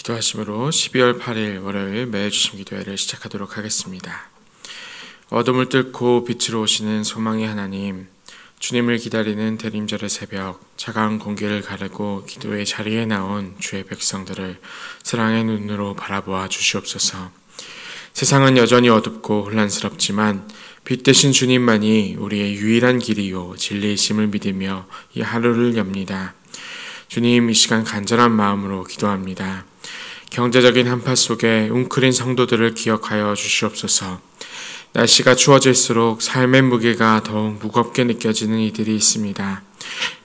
기도하심으로 12월 8일 월요일 매일 주심 기도회를 시작하도록 하겠습니다. 어둠을 뚫고 빛으로 오시는 소망의 하나님, 주님을 기다리는 대림절의 새벽, 차가운 공기를 가르고 기도의 자리에 나온 주의 백성들을 사랑의 눈으로 바라보아 주시옵소서. 세상은 여전히 어둡고 혼란스럽지만 빛 대신 주님만이 우리의 유일한 길이요 진리이심을 믿으며 이 하루를 엽니다. 주님, 이 시간 간절한 마음으로 기도합니다. 경제적인 한파 속에 웅크린 성도들을 기억하여 주시옵소서. 날씨가 추워질수록 삶의 무게가 더욱 무겁게 느껴지는 이들이 있습니다.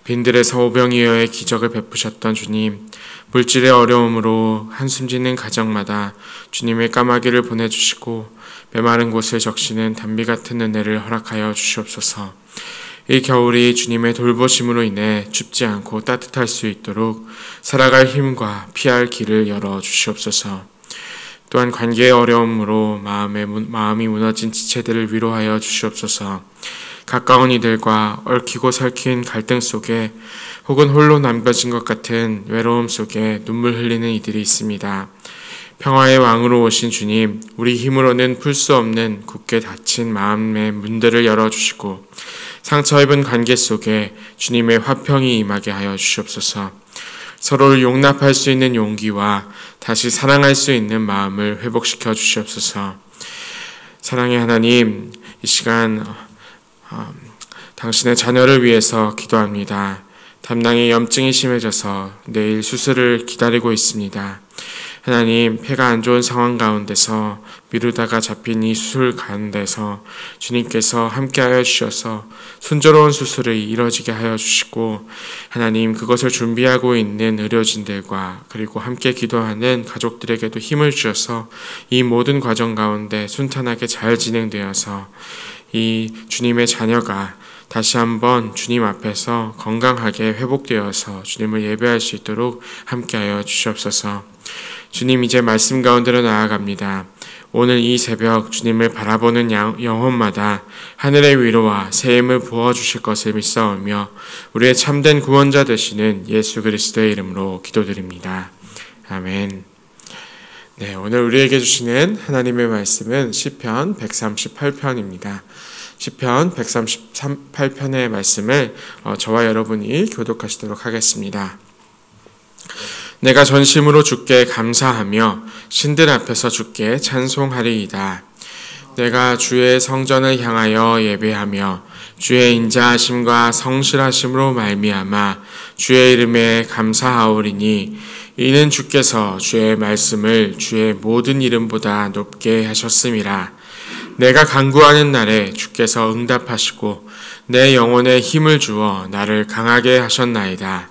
빈들에서 오병이어의 기적을 베푸셨던 주님, 물질의 어려움으로 한숨 짓는 가정마다 주님의 까마귀를 보내주시고 메마른 곳을 적시는 단비 같은 은혜를 허락하여 주시옵소서. 이 겨울이 주님의 돌보심으로 인해 춥지 않고 따뜻할 수 있도록 살아갈 힘과 피할 길을 열어 주시옵소서. 또한 관계의 어려움으로 마음이 무너진 지체들을 위로하여 주시옵소서. 가까운 이들과 얽히고 설킨 갈등 속에 혹은 홀로 남겨진 것 같은 외로움 속에 눈물 흘리는 이들이 있습니다. 평화의 왕으로 오신 주님, 우리 힘으로는 풀 수 없는 굳게 닫힌 마음의 문들을 열어주시고 상처 입은 관계 속에 주님의 화평이 임하게 하여 주시옵소서. 서로를 용납할 수 있는 용기와 다시 사랑할 수 있는 마음을 회복시켜 주시옵소서. 사랑의 하나님, 이 시간 당신의 자녀를 위해서 기도합니다. 담낭에 염증이 심해져서 내일 수술을 기다리고 있습니다. 하나님, 폐가 안 좋은 상황 가운데서 미루다가 잡힌 이 수술 가운데서 주님께서 함께하여 주셔서 순조로운 수술이 이루어지게 하여 주시고, 하나님, 그것을 준비하고 있는 의료진들과 그리고 함께 기도하는 가족들에게도 힘을 주셔서 이 모든 과정 가운데 순탄하게 잘 진행되어서 이 주님의 자녀가 다시 한번 주님 앞에서 건강하게 회복되어서 주님을 예배할 수 있도록 함께하여 주시옵소서. 주님, 이제 말씀 가운데로 나아갑니다. 오늘 이 새벽 주님을 바라보는 영혼마다 하늘의 위로와 새 힘을 부어주실 것을 믿사오며 우리의 참된 구원자 되시는 예수 그리스도의 이름으로 기도드립니다. 아멘. 네, 오늘 우리에게 주시는 하나님의 말씀은 시편 138편입니다. 시편 138편의 말씀을 저와 여러분이 교독하시도록 하겠습니다. 내가 전심으로 주께 감사하며 신들 앞에서 주께 찬송하리이다. 내가 주의 성전을 향하여 예배하며 주의 인자하심과 성실하심으로 말미암아 주의 이름에 감사하오리니 이는 주께서 주의 말씀을 주의 모든 이름보다 높게 하셨음이라. 내가 간구하는 날에 주께서 응답하시고 내 영혼에 힘을 주어 나를 강하게 하셨나이다.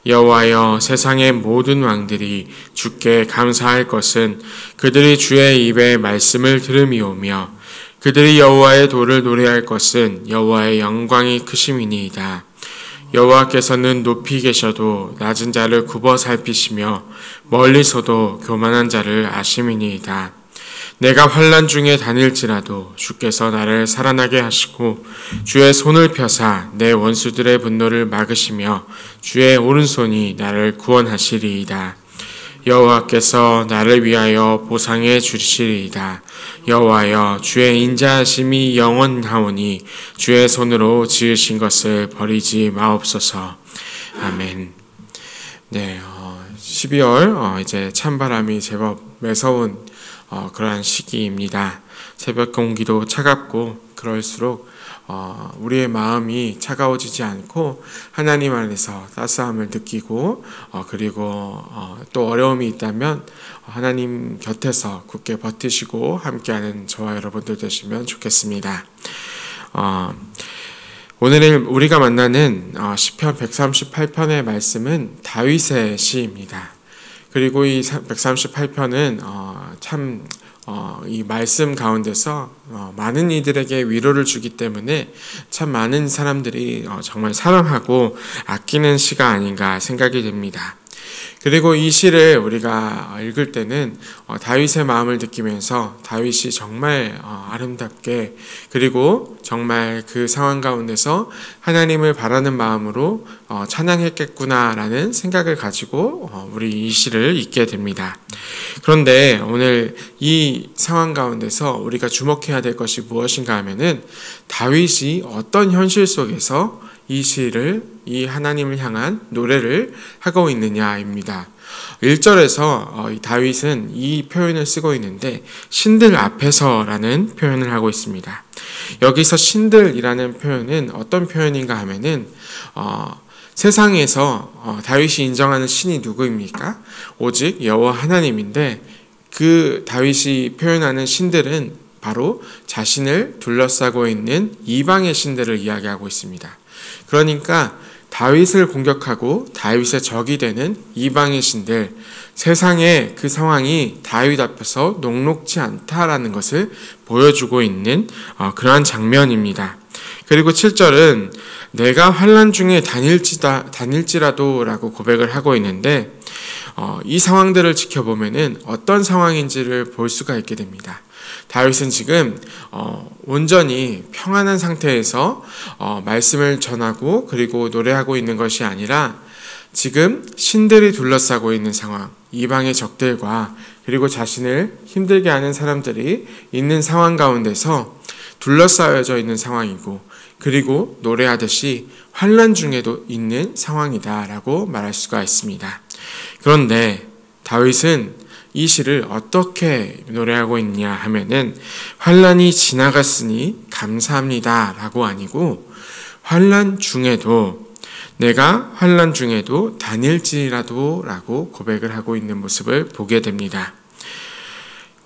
여호와여, 세상의 모든 왕들이 주께 감사할 것은 그들이 주의 입의 말씀을 들음이오며 그들이 여호와의 도를 노래할 것은 여호와의 영광이 크심이니이다. 여호와께서는 높이 계셔도 낮은 자를 굽어 살피시며 멀리서도 교만한 자를 아심이니이다. 내가 환난 중에 다닐지라도 주께서 나를 살아나게 하시고 주의 손을 펴사 내 원수들의 분노를 막으시며 주의 오른손이 나를 구원하시리이다. 여호와께서 나를 위하여 보상해 주시리이다. 여호와여, 주의 인자하심이 영원하오니 주의 손으로 지으신 것을 버리지 마옵소서. 아멘. 네, 12월 이제 찬바람이 제법 매서운 그러한 시기입니다. 새벽 공기도 차갑고 그럴수록 우리의 마음이 차가워지지 않고 하나님 안에서 따스함을 느끼고 그리고 또 어려움이 있다면 하나님 곁에서 굳게 버티시고 함께하는 저와 여러분들 되시면 좋겠습니다. 오늘 우리가 만나는 시편 138편의 말씀은 다윗의 시입니다. 그리고 이 138편은 이 말씀 가운데서 많은 이들에게 위로를 주기 때문에 참 많은 사람들이 정말 사랑하고 아끼는 시가 아닌가 생각이 됩니다. 그리고 이 시를 우리가 읽을 때는 다윗의 마음을 느끼면서 다윗이 정말 아름답게 그리고 정말 그 상황 가운데서 하나님을 바라는 마음으로 찬양했겠구나라는 생각을 가지고 우리 이 시를 읽게 됩니다. 그런데 오늘 이 상황 가운데서 우리가 주목해야 될 것이 무엇인가 하면은 다윗이 어떤 현실 속에서 이 시를 이 하나님을 향한 노래를 하고 있느냐입니다. 1절에서 다윗은 이 표현을 쓰고 있는데 신들 앞에서라는 표현을 하고 있습니다. 여기서 신들이라는 표현은 어떤 표현인가 하면은 세상에서 다윗이 인정하는 신이 누구입니까? 오직 여호와 하나님인데 그 다윗이 표현하는 신들은 바로 자신을 둘러싸고 있는 이방의 신들을 이야기하고 있습니다. 그러니까 다윗을 공격하고 다윗의 적이 되는 이방의 신들, 세상의 그 상황이 다윗 앞에서 녹록지 않다라는 것을 보여주고 있는 그러한 장면입니다. 그리고 7절은 내가 환난 중에 다닐지라도 라고 고백을 하고 있는데 이 상황들을 지켜보면은 어떤 상황인지를 볼 수가 있게 됩니다. 다윗은 지금 온전히 평안한 상태에서 말씀을 전하고 그리고 노래하고 있는 것이 아니라 지금 신들이 둘러싸고 있는 상황, 이방의 적들과 그리고 자신을 힘들게 하는 사람들이 있는 상황 가운데서 둘러싸여져 있는 상황이고 그리고 노래하듯이 환난 중에도 있는 상황이다라고 말할 수가 있습니다. 그런데 다윗은 이 시를 어떻게 노래하고 있냐 하면은 환난이 지나갔으니 감사합니다 라고 아니고 환난 중에도 내가 환난 중에도 다닐지라도 라고 고백을 하고 있는 모습을 보게 됩니다.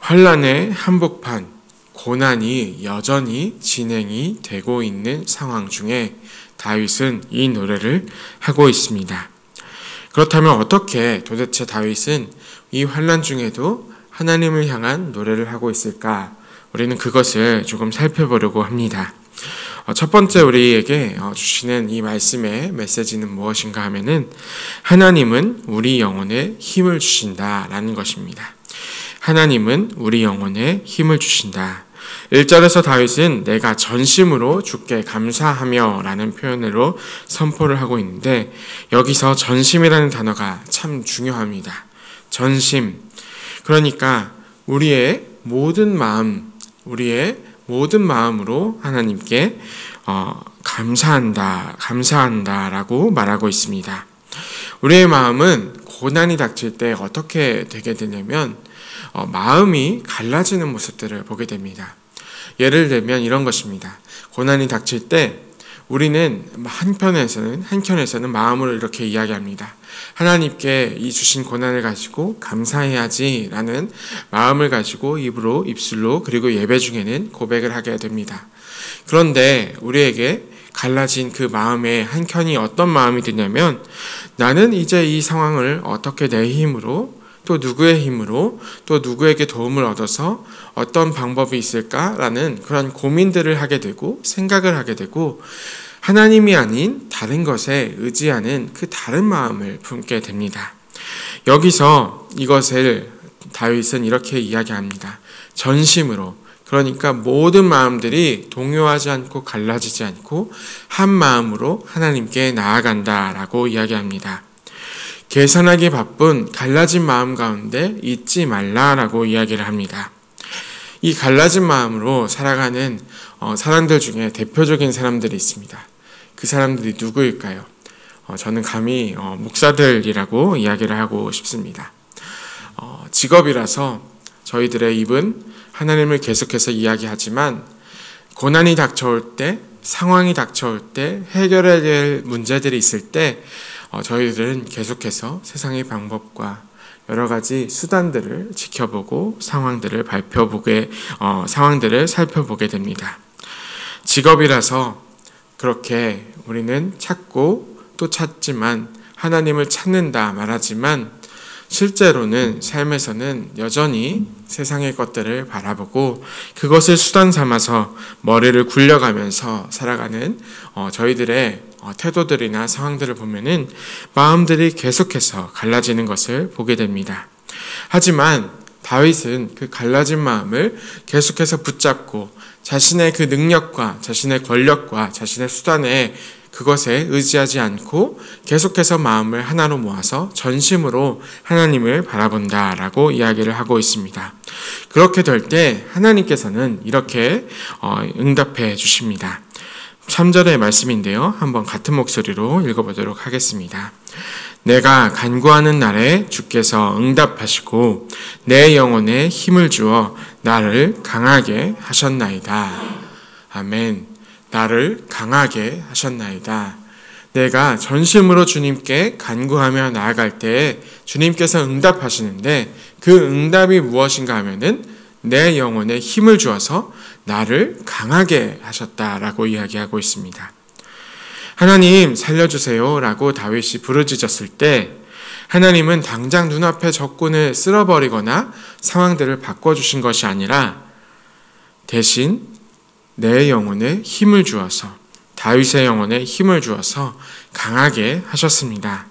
환난의 한복판, 고난이 여전히 진행이 되고 있는 상황 중에 다윗은 이 노래를 하고 있습니다. 그렇다면 어떻게 도대체 다윗은 이 환난 중에도 하나님을 향한 노래를 하고 있을까? 우리는 그것을 조금 살펴보려고 합니다. 첫 번째 우리에게 주시는 이 말씀의 메시지는 무엇인가 하면은 하나님은 우리 영혼에 힘을 주신다라는 것입니다. 하나님은 우리 영혼에 힘을 주신다. 1절에서 다윗은 내가 전심으로 주께 감사하며 라는 표현으로 선포를 하고 있는데 여기서 전심이라는 단어가 참 중요합니다. 전심. 그러니까 우리의 모든 마음으로 하나님께 감사한다라고 말하고 있습니다. 우리의 마음은 고난이 닥칠 때 어떻게 되게 되냐면 마음이 갈라지는 모습들을 보게 됩니다. 예를 들면 이런 것입니다. 고난이 닥칠 때 우리는 한켠에서는 마음으로 이렇게 이야기합니다. 하나님께 이 주신 고난을 가지고 감사해야지 라는 마음을 가지고 입술로 그리고 예배 중에는 고백을 하게 됩니다. 그런데 우리에게 갈라진 그 마음의 한켠이 어떤 마음이 드냐면 나는 이제 이 상황을 어떻게 내 힘으로 또 누구의 힘으로 또 누구에게 도움을 얻어서 어떤 방법이 있을까라는 그런 고민들을 하게 되고 생각을 하게 되고 하나님이 아닌 다른 것에 의지하는 그 다른 마음을 품게 됩니다. 여기서 이것을 다윗은 이렇게 이야기합니다. 전심으로, 그러니까 모든 마음들이 동요하지 않고 갈라지지 않고 한 마음으로 하나님께 나아간다라고 이야기합니다. 계산하기 바쁜 갈라진 마음 가운데 잊지 말라라고 이야기를 합니다. 이 갈라진 마음으로 살아가는 사람들 중에 대표적인 사람들이 있습니다. 그 사람들이 누구일까요? 저는 감히 목사들이라고 이야기를 하고 싶습니다. 직업이라서 저희들의 입은 하나님을 계속해서 이야기하지만 고난이 닥쳐올 때, 상황이 닥쳐올 때, 해결해야 될 문제들이 있을 때 저희들은 계속해서 세상의 방법과 여러 가지 수단들을 지켜보고 상황들을 살펴보게 됩니다. 직업이라서 그렇게 우리는 찾고 또 찾지만 하나님을 찾는다 말하지만 실제로는 삶에서는 여전히 세상의 것들을 바라보고 그것을 수단 삼아서 머리를 굴려가면서 살아가는 저희들의 태도들이나 상황들을 보면은 마음들이 계속해서 갈라지는 것을 보게 됩니다. 하지만 다윗은 그 갈라진 마음을 계속해서 붙잡고 자신의 그 능력과 자신의 권력과 자신의 수단에 그것에 의지하지 않고 계속해서 마음을 하나로 모아서 전심으로 하나님을 바라본다라고 이야기를 하고 있습니다. 그렇게 될 때 하나님께서는 이렇게 응답해 주십니다. 3절의 말씀인데요. 한번 같은 목소리로 읽어보도록 하겠습니다. 내가 간구하는 날에 주께서 응답하시고 내 영혼에 힘을 주어 나를 강하게 하셨나이다. 아멘. 나를 강하게 하셨나이다. 내가 전심으로 주님께 간구하며 나아갈 때 주님께서 응답하시는데 그 응답이 무엇인가 하면은 내 영혼에 힘을 주어서 나를 강하게 하셨다라고 이야기하고 있습니다. 하나님 살려주세요 라고 다윗이 부르짖었을 때 하나님은 당장 눈앞에 적군을 쓸어버리거나 상황들을 바꿔주신 것이 아니라 대신 내 영혼에 힘을 주어서 다윗의 영혼에 힘을 주어서 강하게 하셨습니다.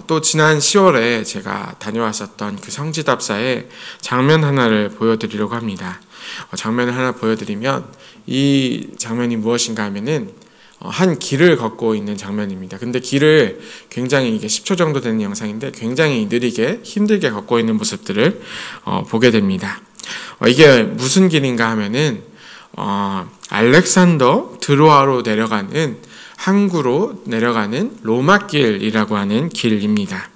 또 지난 10월에 제가 다녀왔었던 그 성지답사의 장면 하나를 보여드리려고 합니다. 장면을 하나 보여드리면 이 장면이 무엇인가 하면은 한 길을 걷고 있는 장면입니다. 근데 길을 굉장히 이게 10초 정도 되는 영상인데 굉장히 느리게 힘들게 걷고 있는 모습들을 보게 됩니다. 이게 무슨 길인가 하면은 알렉산더 드로아로 내려가는 항구로 내려가는 로마길이라고 하는 길입니다.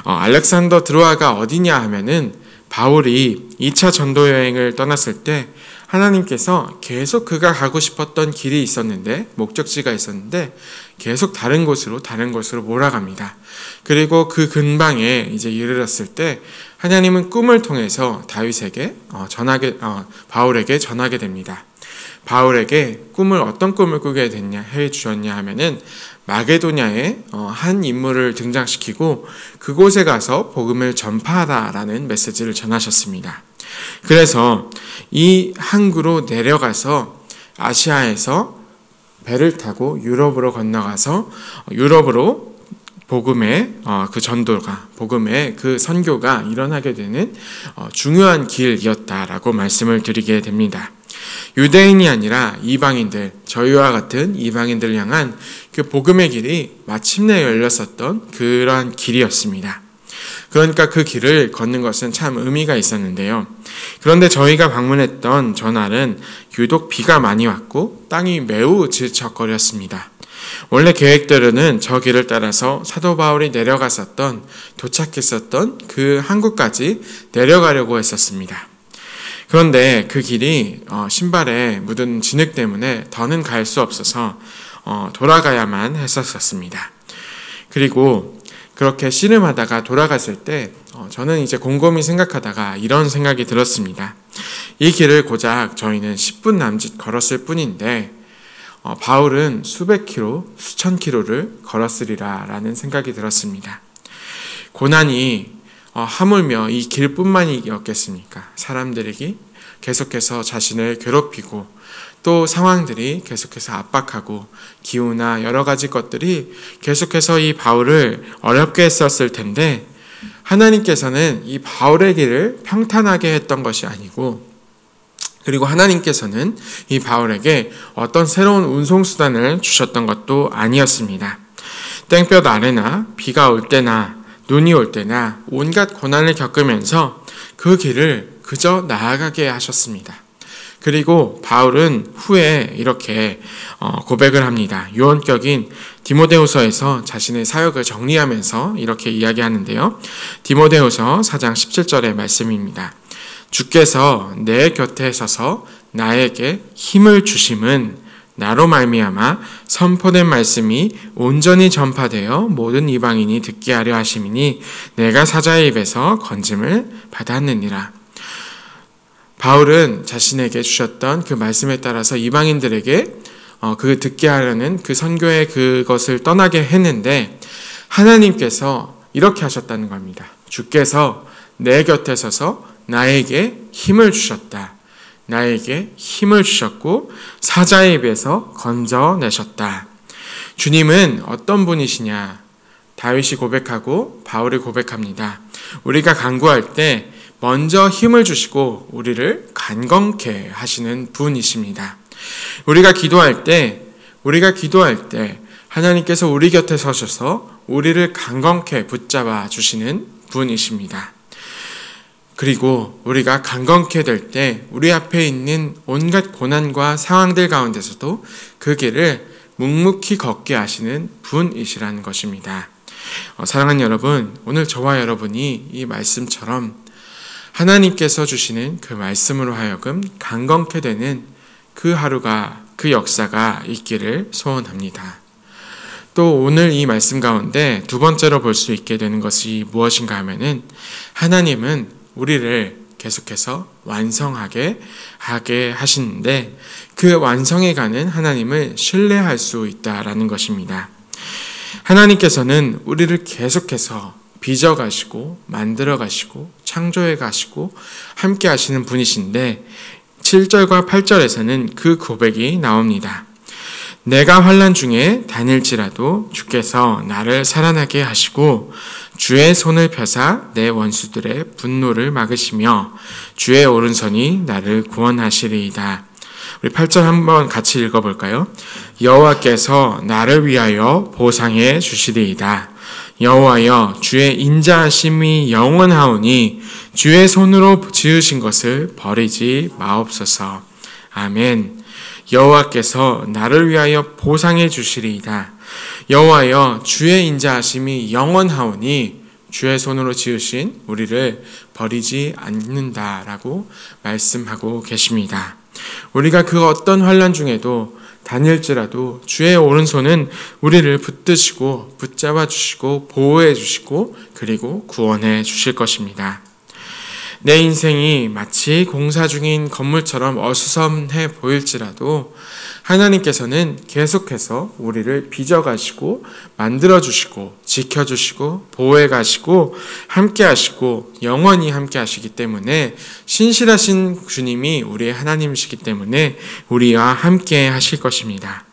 알렉산더 드로아가 어디냐 하면은 바울이 2차 전도 여행을 떠났을 때 하나님께서 계속 그가 가고 싶었던 길이 있었는데 목적지가 있었는데 계속 다른 곳으로 몰아갑니다. 그리고 그 근방에 이제 이르렀을 때 하나님은 꿈을 통해서 다윗에게 바울에게 전하게 됩니다. 바울에게 어떤 꿈을 꾸게 해 주셨냐 하면은 마게도냐에 한 인물을 등장시키고 그곳에 가서 복음을 전파하라라는 메시지를 전하셨습니다. 그래서 이 항구로 내려가서 아시아에서 배를 타고 유럽으로 건너가서 유럽으로 복음의 그 전도가 복음의 그 선교가 일어나게 되는 중요한 길이었다라고 말씀을 드리게 됩니다. 유대인이 아니라 이방인들, 저희와 같은 이방인들을 향한 그 복음의 길이 마침내 열렸었던 그러한 길이었습니다. 그러니까 그 길을 걷는 것은 참 의미가 있었는데요. 그런데 저희가 방문했던 전날은 유독 비가 많이 왔고 땅이 매우 질척거렸습니다. 원래 계획대로는 저 길을 따라서 사도 바울이 도착했었던 그 항구까지 내려가려고 했었습니다. 그런데 그 길이 신발에 묻은 진흙 때문에 더는 갈 수 없어서 돌아가야만 했었습니다. 그리고 그렇게 씨름하다가 돌아갔을 때 저는 이제 곰곰이 생각하다가 이런 생각이 들었습니다. 이 길을 고작 저희는 10분 남짓 걸었을 뿐인데 바울은 수백 킬로, 수천 킬로를 걸었으리라 라는 생각이 들었습니다. 고난이 하물며 이 길뿐만이었겠습니까? 사람들이 계속해서 자신을 괴롭히고 또 상황들이 계속해서 압박하고 기후나 여러 가지 것들이 계속해서 이 바울을 어렵게 했었을 텐데 하나님께서는 이 바울의 길을 평탄하게 했던 것이 아니고 그리고 하나님께서는 이 바울에게 어떤 새로운 운송수단을 주셨던 것도 아니었습니다. 땡볕 아래나 비가 올 때나 눈이 올 때나 온갖 고난을 겪으면서 그 길을 그저 나아가게 하셨습니다. 그리고 바울은 후에 이렇게 고백을 합니다. 유언격인 디모데후서에서 자신의 사역을 정리하면서 이렇게 이야기하는데요. 디모데후서 4장 17절의 말씀입니다. 주께서 내 곁에 서서 나에게 힘을 주심은 나로 말미암아 선포된 말씀이 온전히 전파되어 모든 이방인이 듣게 하려 하심이니 내가 사자의 입에서 건짐을 받았느니라. 바울은 자신에게 주셨던 그 말씀에 따라서 이방인들에게 그 듣게 하려는 그 선교의 그것을 떠나게 했는데 하나님께서 이렇게 하셨다는 겁니다. 주께서 내 곁에 서서 나에게 힘을 주셨다. 나에게 힘을 주셨고 사자의 입에서 건져내셨다. 주님은 어떤 분이시냐? 다윗이 고백하고 바울이 고백합니다. 우리가 간구할 때 먼저 힘을 주시고 우리를 간검케 하시는 분이십니다. 우리가 기도할 때 하나님께서 우리 곁에 서셔서 우리를 간검케 붙잡아 주시는 분이십니다. 그리고 우리가 간검케 될 때 우리 앞에 있는 온갖 고난과 상황들 가운데서도 그 길을 묵묵히 걷게 하시는 분이시라는 것입니다. 사랑하는 여러분, 오늘 저와 여러분이 이 말씀처럼 하나님께서 주시는 그 말씀으로 하여금 간검케 되는 그 하루가, 그 역사가 있기를 소원합니다. 또 오늘 이 말씀 가운데 두 번째로 볼 수 있게 되는 것이 무엇인가 하면은 하나님은 우리를 계속해서 완성하게 하게 하시는데 그 완성해 가는 하나님을 신뢰할 수 있다라는 것입니다. 하나님께서는 우리를 계속해서 빚어 가시고 만들어 가시고 창조해 가시고 함께 하시는 분이신데 7절과 8절에서는 그 고백이 나옵니다. 내가 환난 중에 다닐지라도 주께서 나를 살아나게 하시고 주의 손을 펴사 내 원수들의 분노를 막으시며 주의 오른손이 나를 구원하시리이다. 우리 8절 한번 같이 읽어볼까요? 여호와께서 나를 위하여 보상해 주시리이다. 여호와여 주의 인자하심이 영원하오니 주의 손으로 지으신 것을 버리지 마옵소서. 아멘. 여호와께서 나를 위하여 보상해 주시리이다. 여호와여 주의 인자하심이 영원하오니 주의 손으로 지으신 우리를 버리지 않는다라고 말씀하고 계십니다. 우리가 그 어떤 환난 중에도 다닐지라도 주의 오른손은 우리를 붙드시고 붙잡아 주시고 보호해 주시고 그리고 구원해 주실 것입니다. 내 인생이 마치 공사 중인 건물처럼 어수선해 보일지라도 하나님께서는 계속해서 우리를 빚어가시고 만들어주시고 지켜주시고 보호해가시고 함께하시고 영원히 함께하시기 때문에 신실하신 주님이 우리의 하나님이시기 때문에 우리와 함께 하실 것입니다.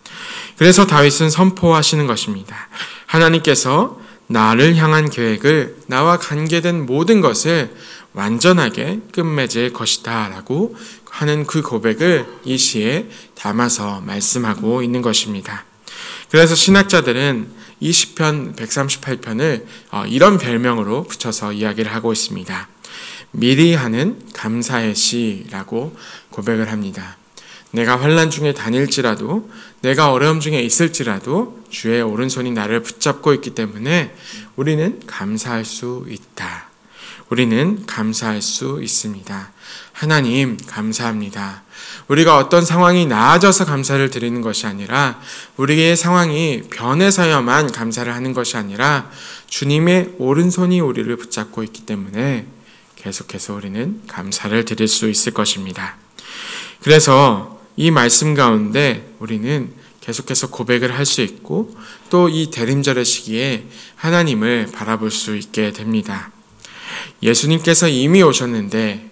그래서 다윗은 선포하시는 것입니다. 하나님께서 나를 향한 계획을 나와 관계된 모든 것을 완전하게 끝맺을 것이다 라고 하는 그 고백을 이 시에 담아서 말씀하고 있는 것입니다. 그래서 신학자들은 이 시편 138편을 이런 별명으로 붙여서 이야기를 하고 있습니다. 미리 하는 감사의 시라고 고백을 합니다. 내가 환난 중에 다닐지라도 내가 어려움 중에 있을지라도 주의 오른손이 나를 붙잡고 있기 때문에 우리는 감사할 수 있다. 우리는 감사할 수 있습니다. 하나님 감사합니다. 우리가 어떤 상황이 나아져서 감사를 드리는 것이 아니라 우리의 상황이 변해서야만 감사를 하는 것이 아니라 주님의 오른손이 우리를 붙잡고 있기 때문에 계속해서 우리는 감사를 드릴 수 있을 것입니다. 그래서 이 말씀 가운데 우리는 계속해서 고백을 할 수 있고 또 이 대림절의 시기에 하나님을 바라볼 수 있게 됩니다. 예수님께서 이미 오셨는데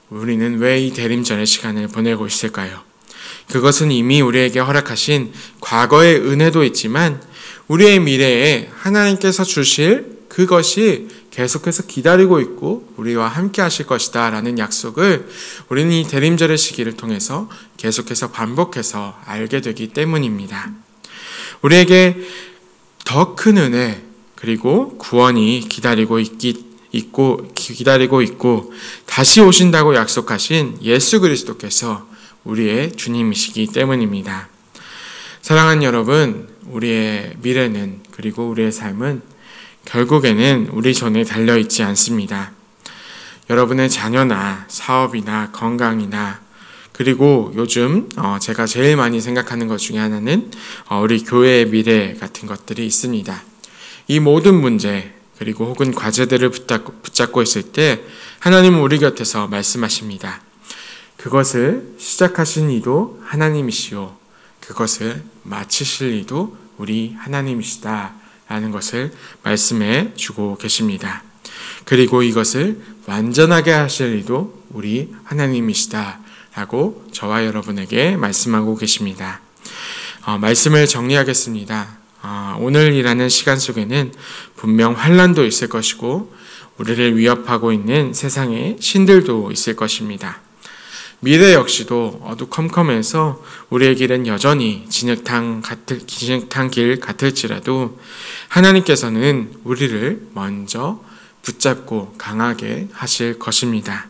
우리는 왜 이 대림절의 시간을 보내고 있을까요? 그것은 이미 우리에게 허락하신 과거의 은혜도 있지만 우리의 미래에 하나님께서 주실 그것이 계속해서 기다리고 있고 우리와 함께 하실 것이다 라는 약속을 우리는 이 대림절의 시기를 통해서 계속해서 반복해서 알게 되기 때문입니다. 우리에게 더 큰 은혜 그리고 구원이 기다리고 있고 다시 오신다고 약속하신 예수 그리스도께서 우리의 주님이시기 때문입니다. 사랑하는 여러분, 우리의 미래는 그리고 우리의 삶은 결국에는 우리 손에 달려있지 않습니다. 여러분의 자녀나 사업이나 건강이나 그리고 요즘 제가 제일 많이 생각하는 것 중에 하나는 우리 교회의 미래 같은 것들이 있습니다. 이 모든 문제 그리고 혹은 과제들을 붙잡고 있을 때 하나님은 우리 곁에서 말씀하십니다. 그것을 시작하신 이도 하나님이시오. 그것을 마치실 이도 우리 하나님이시다 라는 것을 말씀해 주고 계십니다. 그리고 이것을 완전하게 하실 이도 우리 하나님이시다 라고 저와 여러분에게 말씀하고 계십니다. 말씀을 정리하겠습니다. 오늘이라는 시간 속에는 분명 환난도 있을 것이고 우리를 위협하고 있는 세상의 신들도 있을 것입니다. 미래 역시도 어두컴컴해서 우리의 길은 여전히 진흙탕 길 같을지라도 하나님께서는 우리를 먼저 붙잡고 강하게 하실 것입니다.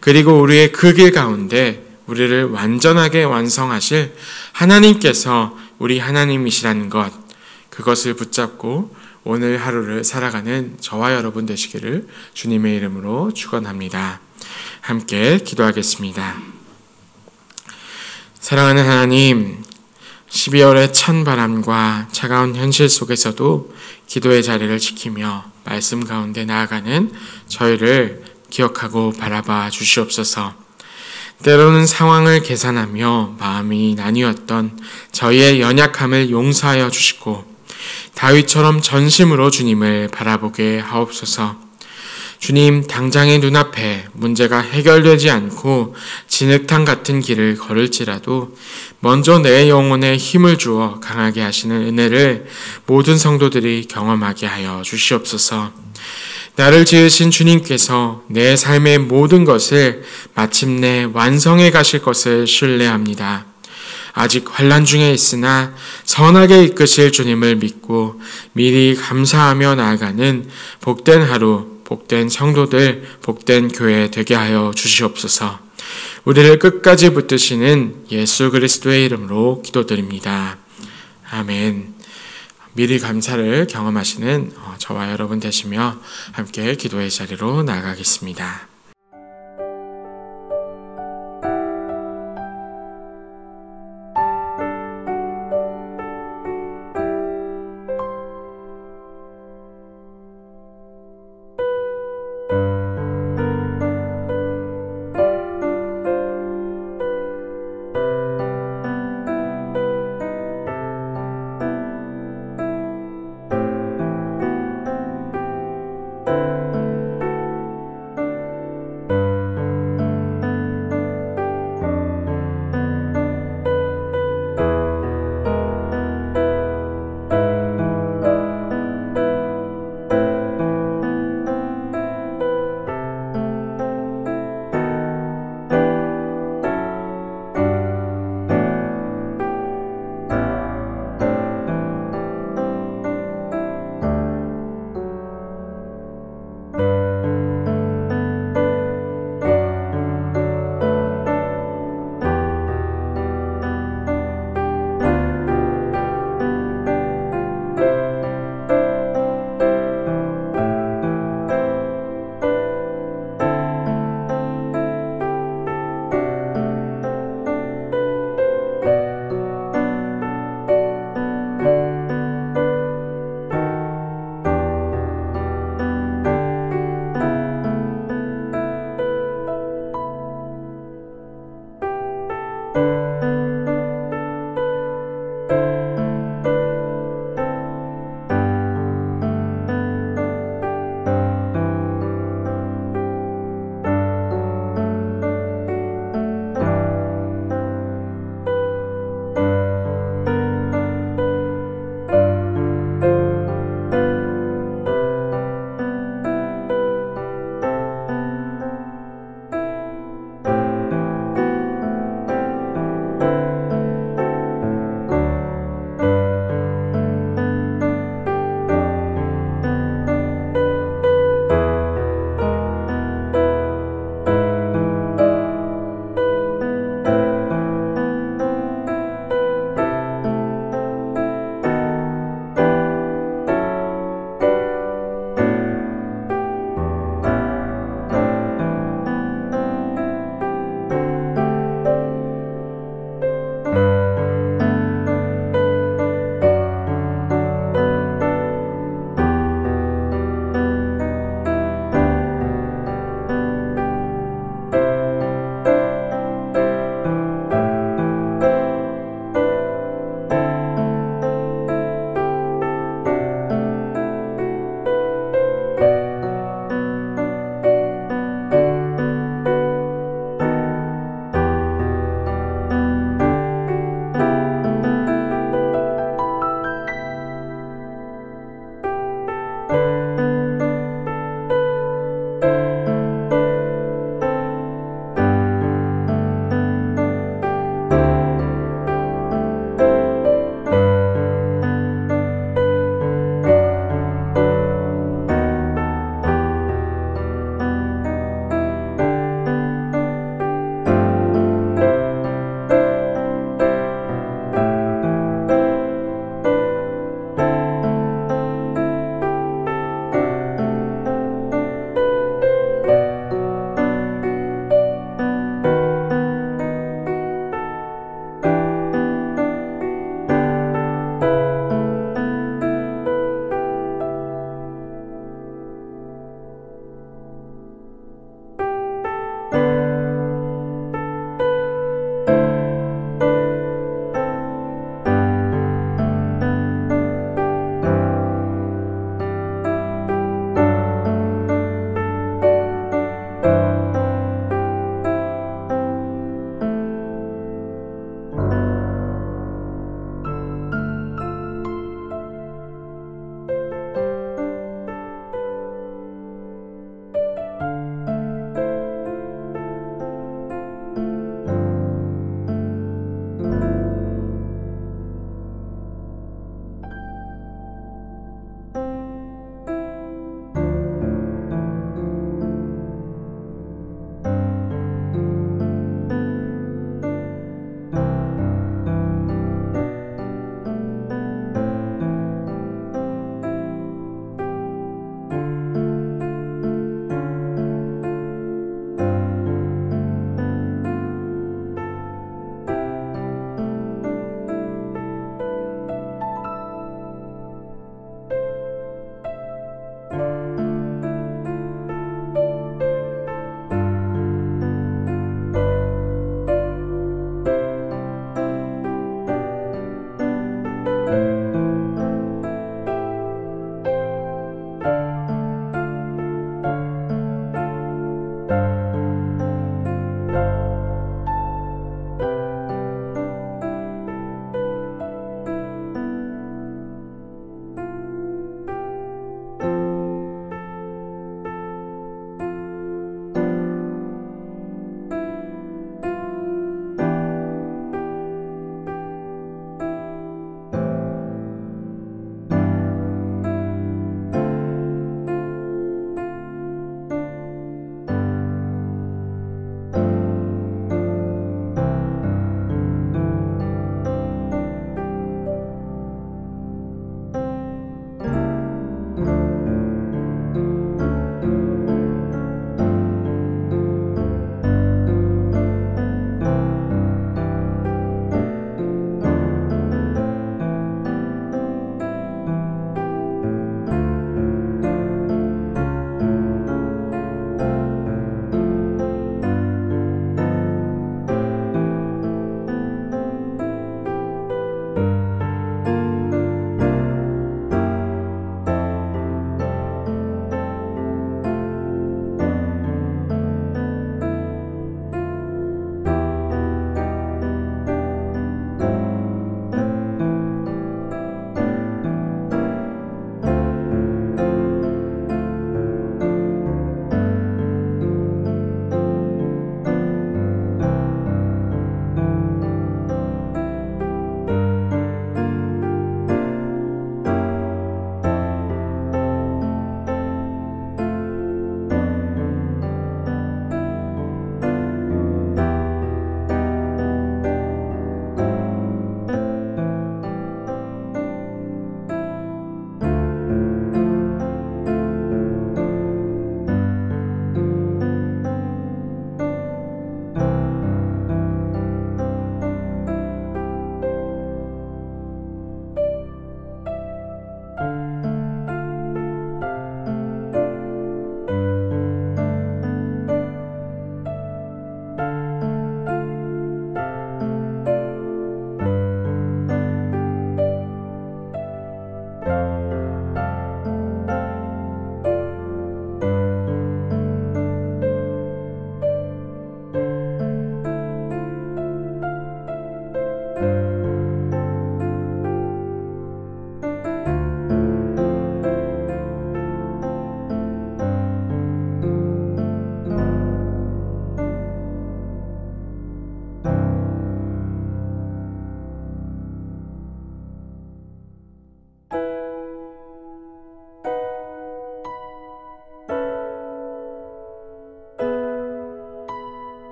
그리고 우리의 그 길 가운데 우리를 완전하게 완성하실 하나님께서 우리 하나님이시라는 것, 그것을 붙잡고 오늘 하루를 살아가는 저와 여러분 되시기를 주님의 이름으로 축원합니다. 함께 기도하겠습니다. 사랑하는 하나님, 12월의 찬 바람과 차가운 현실 속에서도 기도의 자리를 지키며 말씀 가운데 나아가는 저희를 기억하고 바라봐 주시옵소서. 때로는 상황을 계산하며 마음이 나뉘었던 저희의 연약함을 용서하여 주시고 다윗처럼 전심으로 주님을 바라보게 하옵소서. 주님, 당장의 눈앞에 문제가 해결되지 않고 진흙탕 같은 길을 걸을지라도 먼저 내 영혼에 힘을 주어 강하게 하시는 은혜를 모든 성도들이 경험하게 하여 주시옵소서. 나를 지으신 주님께서 내 삶의 모든 것을 마침내 완성해 가실 것을 신뢰합니다. 아직 환난 중에 있으나 선하게 이끄실 주님을 믿고 미리 감사하며 나아가는 복된 하루, 복된 성도들, 복된 교회 되게 하여 주시옵소서. 우리를 끝까지 붙드시는 예수 그리스도의 이름으로 기도드립니다. 아멘. 미리 감사를 경험하시는 저와 여러분 되시며 함께 기도의 자리로 나아가겠습니다.